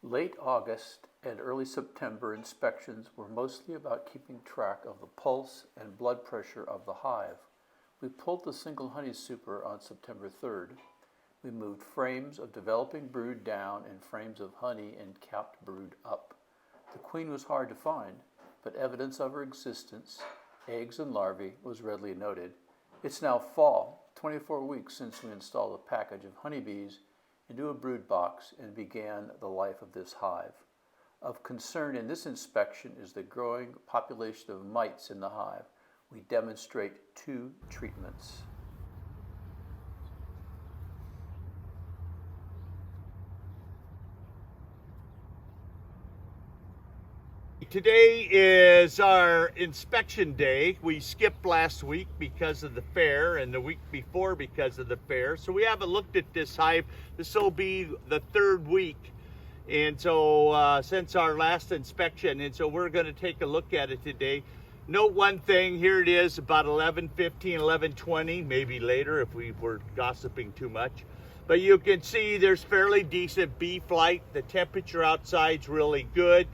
Late August and early September inspections were mostly about keeping track of the pulse and blood pressure of the hive. We pulled the single honey super on September 3rd. We moved frames of developing brood down and frames of honey and capped brood up. The queen was hard to find, but evidence of her existence, eggs and larvae, was readily noted. It's now fall, 24 weeks since we installed a package of honeybees into a brood box and began the life of this hive. Of concern in this inspection is the growing population of mites in the hive. We demonstrate 2 treatments. Today is our inspection day. We skipped last week because of the fair and the week before because of the fair. So we haven't looked at this hive. This will be the 3rd week. And so since our last inspection, and so we're going to take a look at it today. Note one thing, here it is about 11:15, 11:20, maybe later if we were gossiping too much. But you can see there's fairly decent bee flight. The temperature outside's really good.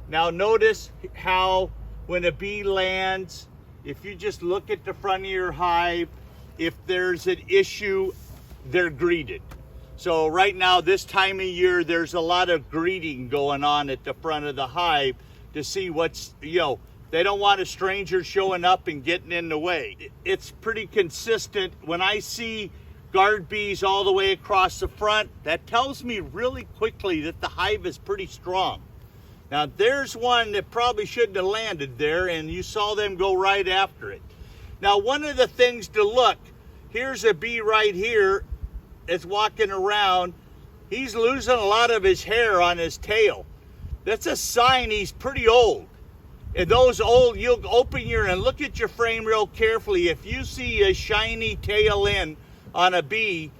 Now notice how when a bee lands, if you just look at the front of your hive, if there's an issue, they're greeted. So right now, this time of year, there's a lot of greeting going on at the front of the hive to see what's, they don't want a stranger showing up and getting in the way. It's pretty consistent. When I see guard bees all the way across the front, that tells me really quickly that the hive is pretty strong. Now there's one that probably shouldn't have landed there, and you saw them go right after it. Now one of the things to look, here's a bee right here that's walking around. He's losing a lot of his hair on his tail. That's a sign he's pretty old. And those old, you'll open your and look at your frame real carefully. If you see a shiny tail end on a bee,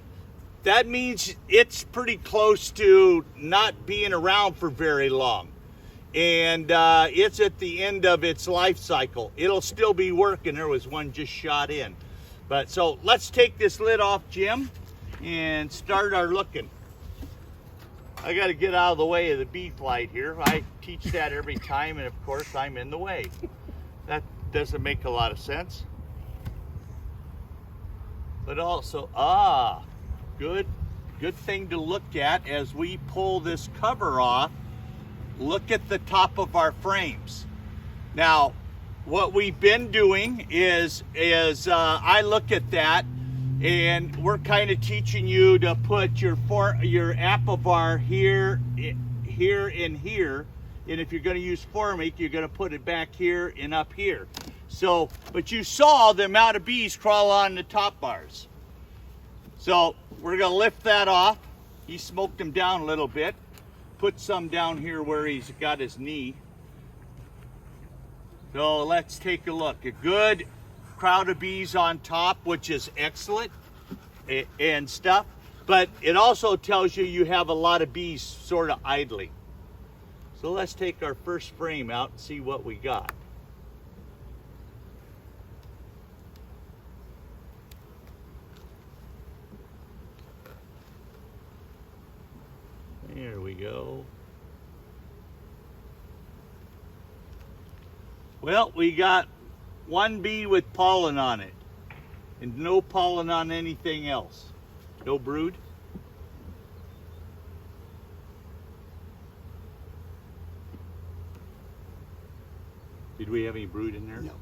that means it's pretty close to not being around for very long. And it's at the end of its life cycle. It'll still be working. There was one just shot in. But so let's take this lid off, Jim, and start our looking. I got to get out of the way of the bee flight here. I teach that every time, and of course I'm in the way. That doesn't make a lot of sense. But also, good thing to look at as we pull this cover off. Look at the top of our frames. Now, what we've been doing is I look at that, and we're kind of teaching you to put your apivar here, and here. And if you're going to use formic, you're going to put it back here and up here. So, but you saw the amount of bees crawl on the top bars. So we're going to lift that off. He smoked them down a little bit. Put some down here where he's got his knee. So let's take a look. A good crowd of bees on top, which is excellent and stuff. But it also tells you have a lot of bees sort of idling. So let's take our first frame out and see what we got. There we go. Well, we got one bee with pollen on it and no pollen on anything else. No brood. Did we have any brood in there? No.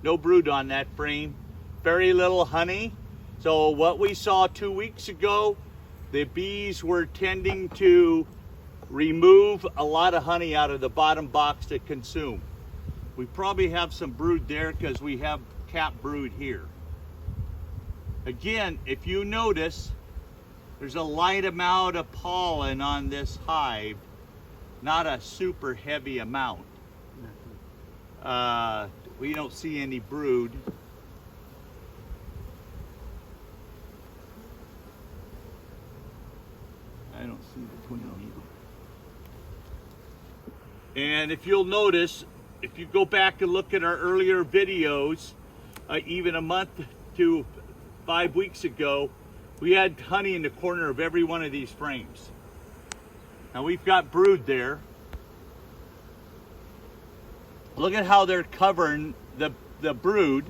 No brood on that frame. Very little honey. So what we saw 2 weeks ago, the bees were tending to remove a lot of honey out of the bottom box to consume. We probably have some brood there because we have capped brood here. Again, if you notice, there's a light amount of pollen on this hive, not a super heavy amount. We don't see any brood. I don't see the queen either. And if you'll notice, if you go back and look at our earlier videos, even a month to 5 weeks ago, we had honey in the corner of every one of these frames. Now we've got brood there. Look at how they're covering the brood.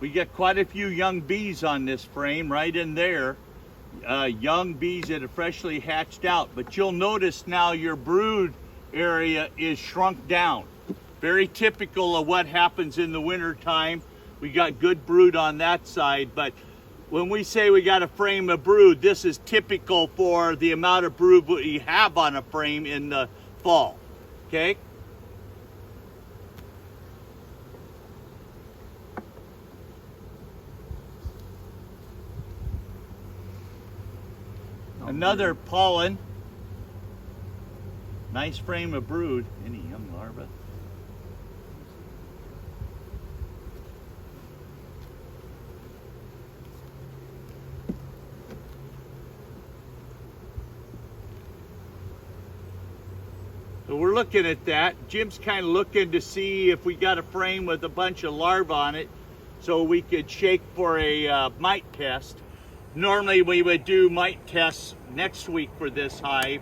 We get quite a few young bees on this frame right in there. Young bees that have freshly hatched out. But you'll notice now your brood area is shrunk down. Very typical of what happens in the winter time. We got good brood on that side, but when we say we got a frame of brood, this is typical for the amount of brood we have on a frame in the fall, okay? Another pollen. Nice frame of brood. Any young larvae? So we're looking at that. Jim's kind of looking to see if we got a frame with a bunch of larvae on it so we could shake for a mite test. Normally we would do mite tests next week for this hive,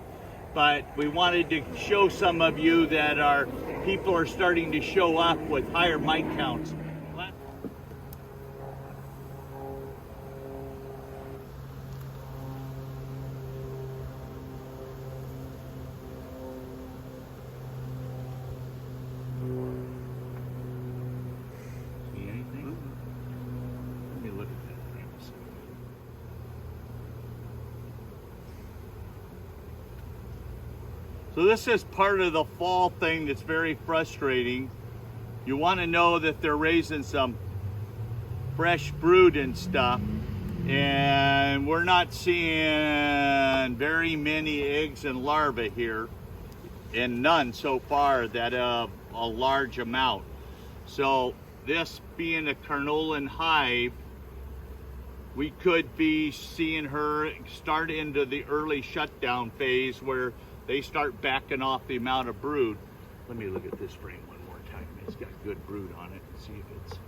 but we wanted to show some of you that our people are starting to show up with higher mite counts. See anything? Let me look at that frame a second. So this is part of the fall thing that's very frustrating. You want to know that they're raising some fresh brood and stuff, and we're not seeing very many eggs and larvae here, and none so far that a large amount. So this being a carniolan hive, we could be seeing her start into the early shutdown phase where they start backing off the amount of brood. Let me look at this frame one more time. It's got good brood on it. And see if it's,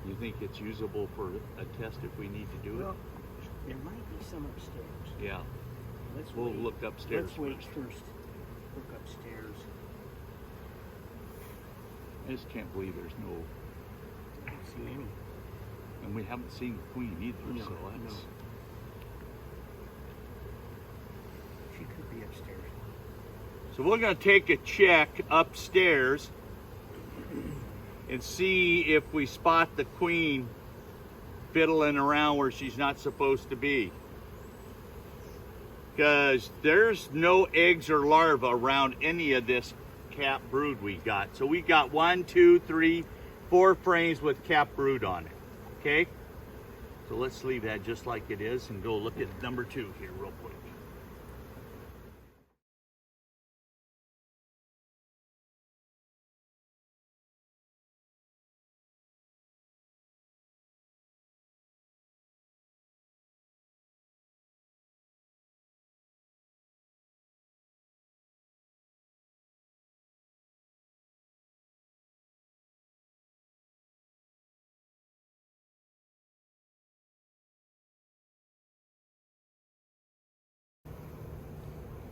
you think it's usable for a test if we need to do it? Well, there might be some upstairs. Yeah. We'll look upstairs first. Look upstairs. I just can't believe there's no, I don't see any. and we haven't seen the queen either, No, so that's... no. She could be upstairs. So we're going to take a check upstairs and see if we spot the queen fiddling around where she's not supposed to be. Because there's no eggs or larvae around any of this cap brood we got. So we got 1, 2, 3, 4 frames with cap brood on it. Okay? So let's leave that just like it is and go look at number 2 here real quick.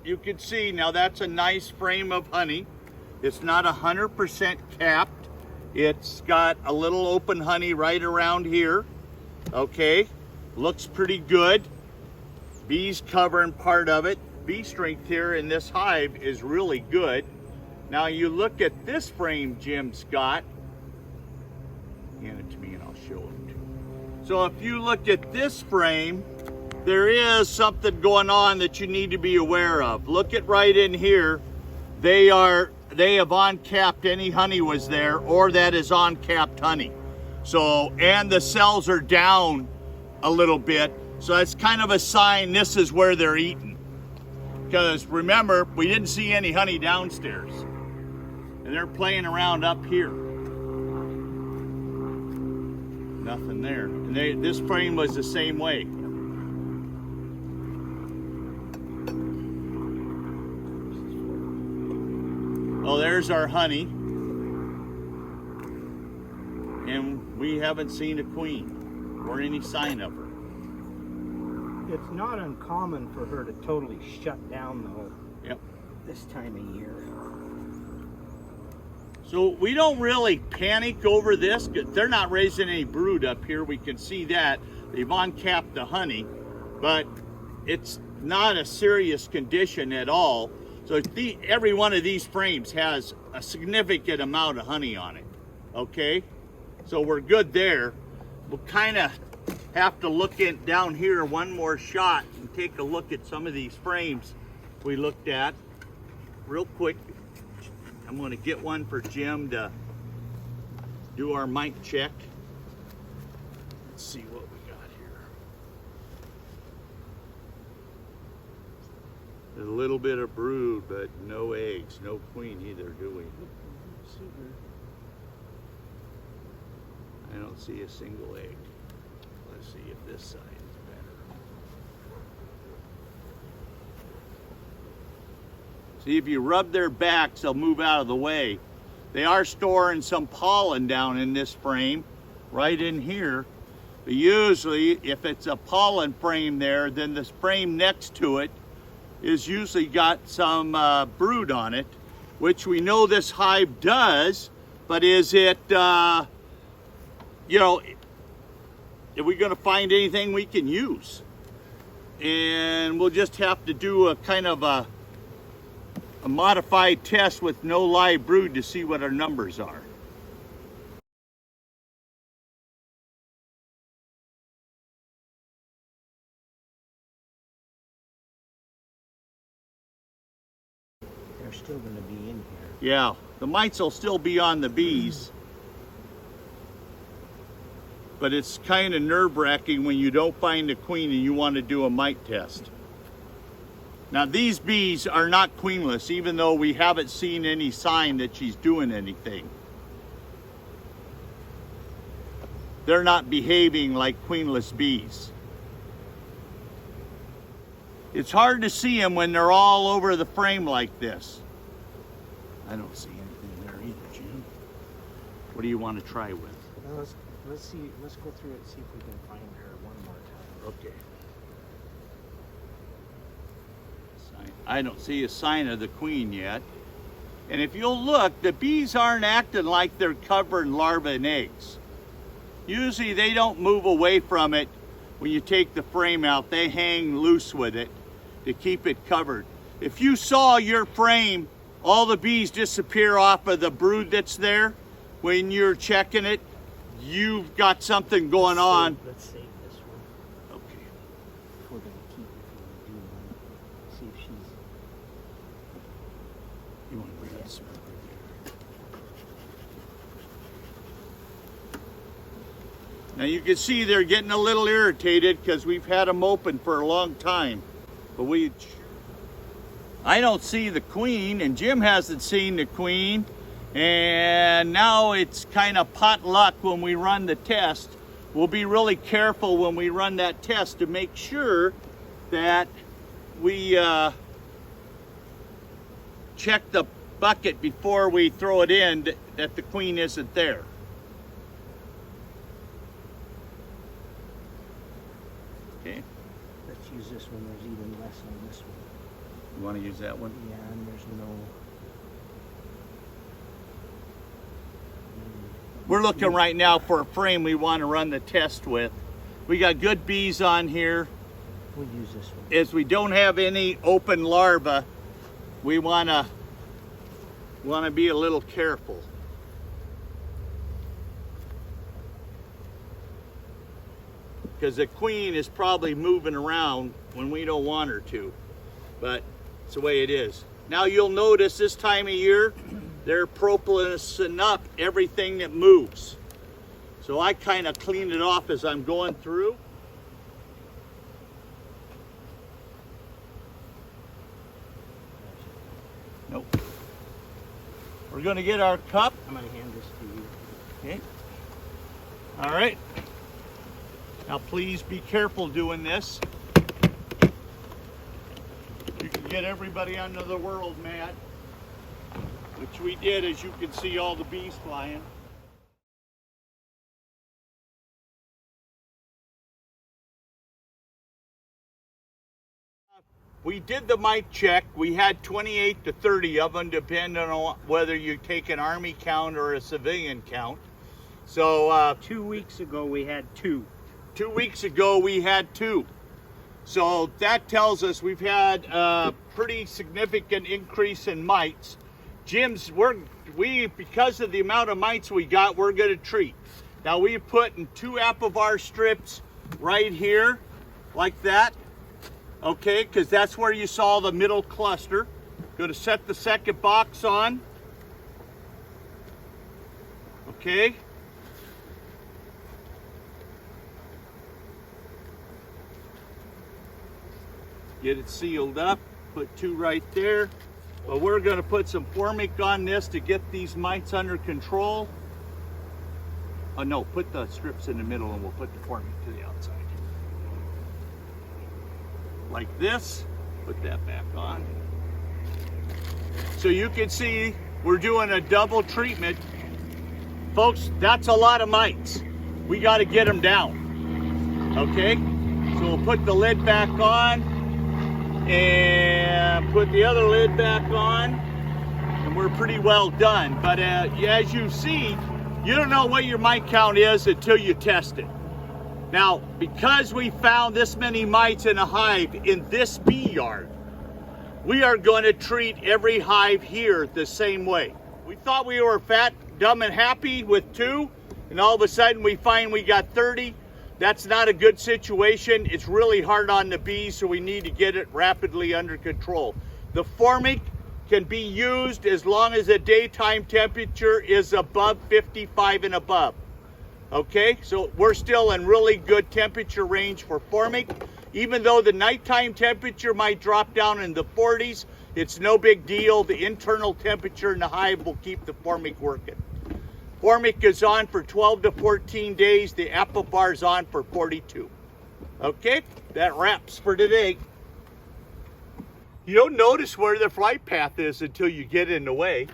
You can see now that's a nice frame of honey. It's not 100% capped. It's got a little open honey right around here. Okay, looks pretty good. Bees covering part of it. Bee strength here in this hive is really good. Now you look at this frame Jim's got. Hand it to me and I'll show it to you. So if you look at this frame, there is something going on that you need to be aware of. Look at right in here. They have uncapped any honey was there, or that is uncapped honey. So, and the cells are down a little bit. So that's kind of a sign this is where they're eating. Because remember, we didn't see any honey downstairs. And they're playing around up here. Nothing there. And this frame was the same way. Oh, there's our honey. And we haven't seen a queen or any sign of her. It's not uncommon for her to totally shut down though. Yep. This time of year. So we don't really panic over this. They're not raising any brood up here. We can see that. They've uncapped the honey, but it's not a serious condition at all. So every one of these frames has a significant amount of honey on it, okay? So we're good there. We'll kind of have to look down here one more shot and take a look at some of these frames we looked at real quick. I'm going to get one for Jim to do our mite check. Let's see what we got here. There's a little bit of brood, but no eggs, no queen either, do we? I don't see a single egg. Let's see if this side is better. See, if you rub their backs, they'll move out of the way. They are storing some pollen down in this frame, right in here. But usually, if it's a pollen frame there, then this frame next to it is usually got some brood on it, which we know this hive does, but is it, you know, are we going to find anything we can use? And we'll just have to do a kind of a modified test with no live brood to see what our numbers are. They're still going to be in here. Yeah, the mites will still be on the bees. But it's kind of nerve-wracking when you don't find a queen and you want to do a mite test. Now these bees are not queenless, even though we haven't seen any sign that she's doing anything. They're not behaving like queenless bees. It's hard to see them when they're all over the frame like this. I don't see anything there either, Jim. What do you want to try with? Let's see. Let's go through it and see if we can find her one more time. Okay. I don't see a sign of the queen yet. And if you'll look, the bees aren't acting like they're covering larvae and eggs. Usually they don't move away from it when you take the frame out. They hang loose with it to keep it covered. If you saw your frame, all the bees disappear off of the brood that's there when you're checking it, you've got something going on. Let's save this one. Okay. If we're going to keep it, if we do one. See if she's... You want to bring this over here. Now you can see they're getting a little irritated because we've had them open for a long time. But I don't see the queen, and Jim hasn't seen the queen. And now it's kind of pot luck when we run the test. We'll be really careful when we run that test to make sure that we check the bucket before we throw it in that the queen isn't there. Okay. Let's use this one. There's even less on this one. You want to use that one? Yeah, and there's no... We're looking right now for a frame we want to run the test with. We got good bees on here. We'll use this one. As we don't have any open larvae, we want to be a little careful. Because the queen is probably moving around when we don't want her to. But it's the way it is. Now you'll notice this time of year, they're propolising up everything that moves. So I kind of clean it off as I'm going through. Nope. We're going to get our cup. I'm going to hand this to you. Okay. All right. Now please be careful doing this. You can get everybody under the world mad, which we did, as you can see all the bees flying. we did the mite check. We had 28 to 30 of them, depending on whether you take an Army count or a civilian count. So 2 weeks ago we had 2. 2 weeks ago we had 2. So that tells us we've had a pretty significant increase in mites. Jim's, because of the amount of mites we got, we're going to treat. Now we put in 2 apivar strips right here, like that. Okay, because that's where you saw the middle cluster. Going to set the second box on. Okay. Get it sealed up, put 2 right there. But we're going to put some formic on this to get these mites under control. Oh no, put the strips in the middle and we'll put the formic to the outside. Like this, put that back on. So you can see we're doing a double treatment. Folks, that's a lot of mites. We got to get them down. Okay, so we'll put the lid back on and put the other lid back on, and we're pretty well done. But as you see, you don't know what your mite count is until you test it. Now, because we found this many mites in a hive in this bee yard, we are going to treat every hive here the same way. We thought we were fat, dumb, and happy with 2, and all of a sudden we find we got 30. That's not a good situation. It's really hard on the bees, so we need to get it rapidly under control. The formic can be used as long as the daytime temperature is above 55 and above. Okay, so we're still in really good temperature range for formic. Even though the nighttime temperature might drop down in the 40s, it's no big deal. The internal temperature in the hive will keep the formic working. Formic is on for 12 to 14 days. The apivar is on for 42. Okay, that wraps for today. You don't notice where the flight path is until you get in the way.